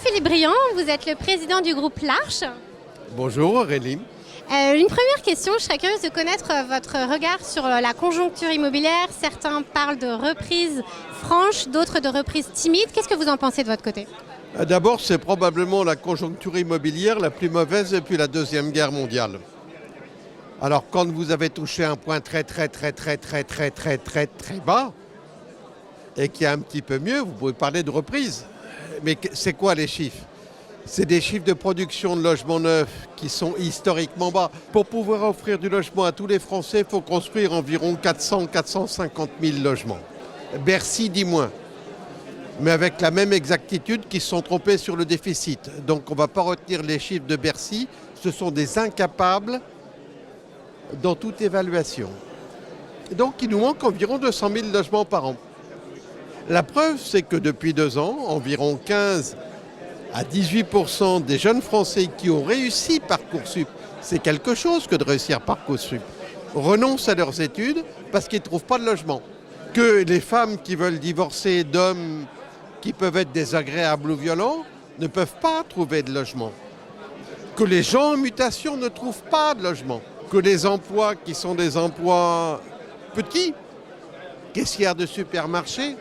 Jean-Philippe Briand, vous êtes le président du groupe L'Arche. Bonjour Aurélie. Une première question, je serais curieuse de connaître votre regard sur la conjoncture immobilière. Certains parlent de reprise franche, d'autres de reprise timide. Qu'est-ce que vous en pensez de votre côté ? D'abord, c'est probablement la conjoncture immobilière la plus mauvaise depuis la Deuxième Guerre mondiale. Alors quand vous avez touché un point très bas et qu'il y a un petit peu mieux, vous pouvez parler de reprise. Mais c'est quoi les chiffres ? C'est des chiffres de production de logements neufs qui sont historiquement bas. Pour pouvoir offrir du logement à tous les Français, il faut construire environ 400-450 000 logements. Bercy dit moins, mais avec la même exactitude qu'ils se sont trompés sur le déficit. Donc on ne va pas retenir les chiffres de Bercy, ce sont des incapables dans toute évaluation. Donc il nous manque environ 200 000 logements par an. La preuve, c'est que depuis 2 ans, environ 15 à 18% des jeunes Français qui ont réussi Parcoursup, c'est quelque chose que de réussir Parcoursup, renoncent à leurs études parce qu'ils ne trouvent pas de logement. Que les femmes qui veulent divorcer d'hommes qui peuvent être désagréables ou violents ne peuvent pas trouver de logement. Que les gens en mutation ne trouvent pas de logement. Que les emplois qui sont des emplois petits, caissières de supermarché,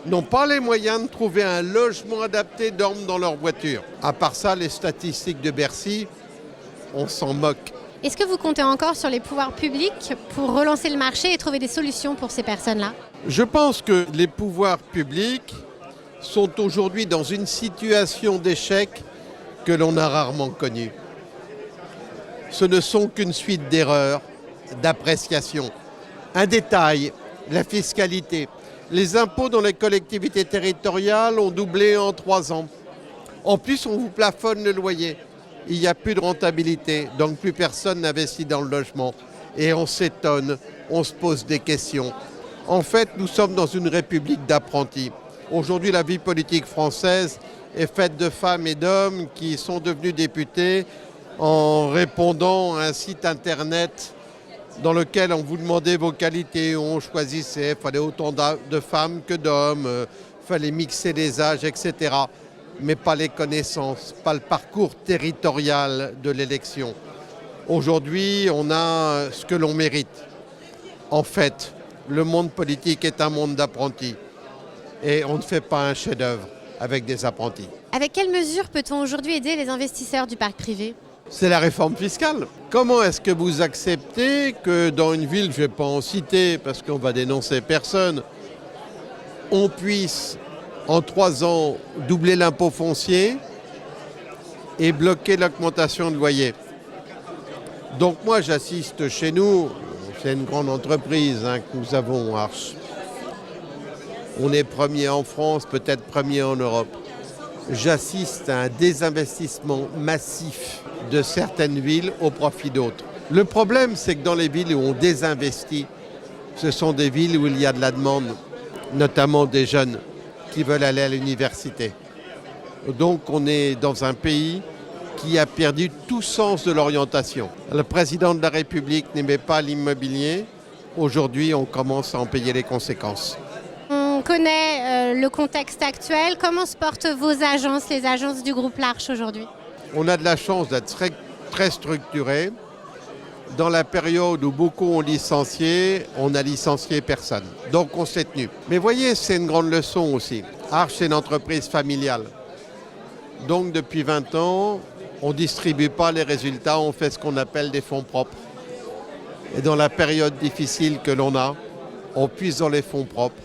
n'ont pas les moyens de trouver un logement adapté, dorment dans leur voiture. À part ça, les statistiques de Bercy, on s'en moque. Est-ce que vous comptez encore sur les pouvoirs publics pour relancer le marché et trouver des solutions pour ces personnes-là ? Je pense que les pouvoirs publics sont aujourd'hui dans une situation d'échec que l'on a rarement connue. Ce ne sont qu'une suite d'erreurs, d'appréciations. Un détail, la fiscalité. Les impôts dans les collectivités territoriales ont doublé en 3 ans. En plus, on vous plafonne le loyer. Il n'y a plus de rentabilité, donc plus personne n'investit dans le logement. Et on s'étonne, on se pose des questions. En fait, nous sommes dans une république d'apprentis. Aujourd'hui, la vie politique française est faite de femmes et d'hommes qui sont devenus députés en répondant à un site internet dans lequel on vous demandait vos qualités, on choisissait, il fallait autant de femmes que d'hommes, il fallait mixer les âges, etc. Mais pas les connaissances, pas le parcours territorial de l'élection. Aujourd'hui, on a ce que l'on mérite. En fait, le monde politique est un monde d'apprentis. Et on ne fait pas un chef-d'œuvre avec des apprentis. Avec quelles mesures peut-on aujourd'hui aider les investisseurs du parc privé ? C'est la réforme fiscale. Comment est-ce que vous acceptez que dans une ville, je ne vais pas en citer parce qu'on va dénoncer personne, on puisse en 3 ans doubler l'impôt foncier et bloquer l'augmentation de loyer? Donc moi j'assiste chez nous, c'est une grande entreprise que nous avons, Arche. On est premier en France, peut-être premier en Europe. J'assiste à un désinvestissement massif de certaines villes au profit d'autres. Le problème, c'est que dans les villes où on désinvestit, ce sont des villes où il y a de la demande, notamment des jeunes qui veulent aller à l'université. Donc on est dans un pays qui a perdu tout sens de l'orientation. Le président de la République n'aimait pas l'immobilier. Aujourd'hui, on commence à en payer les conséquences. On connaît le contexte actuel. Comment se portent vos agences, les agences du groupe L'Arche aujourd'hui ? On a de la chance d'être très structuré. Dans la période où beaucoup ont licencié, on n'a licencié personne. Donc on s'est tenu. Mais voyez, c'est une grande leçon aussi. Arche, c'est une entreprise familiale. Donc depuis 20 ans, on ne distribue pas les résultats, on fait ce qu'on appelle des fonds propres. Et dans la période difficile que l'on a, on puise dans les fonds propres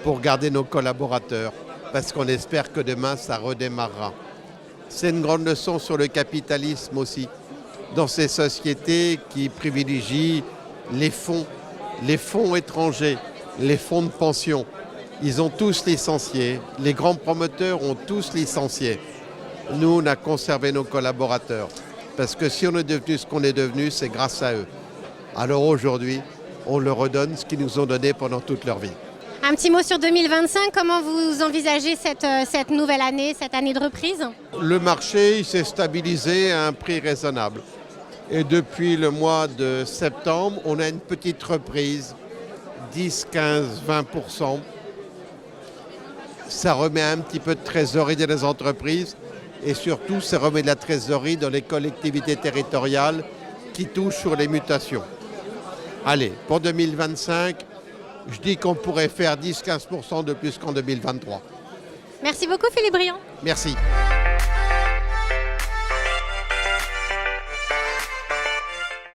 pour garder nos collaborateurs, parce qu'on espère que demain, ça redémarrera. C'est une grande leçon sur le capitalisme aussi, dans ces sociétés qui privilégient les fonds étrangers, les fonds de pension. Ils ont tous licencié, les grands promoteurs ont tous licencié. Nous, on a conservé nos collaborateurs, parce que si on est devenu ce qu'on est devenu, c'est grâce à eux. Alors aujourd'hui, on leur redonne ce qu'ils nous ont donné pendant toute leur vie. Un petit mot sur 2025, comment vous envisagez cette nouvelle année, cette année de reprise ? Le marché il s'est stabilisé à un prix raisonnable. Et depuis le mois de septembre, on a une petite reprise, 10, 15, 20%. ça remet un petit peu de trésorerie dans les entreprises et surtout, ça remet de la trésorerie dans les collectivités territoriales qui touchent sur les mutations. Allez, pour 2025, je dis qu'on pourrait faire 10-15% de plus qu'en 2023. Merci beaucoup Philippe Briand. Merci.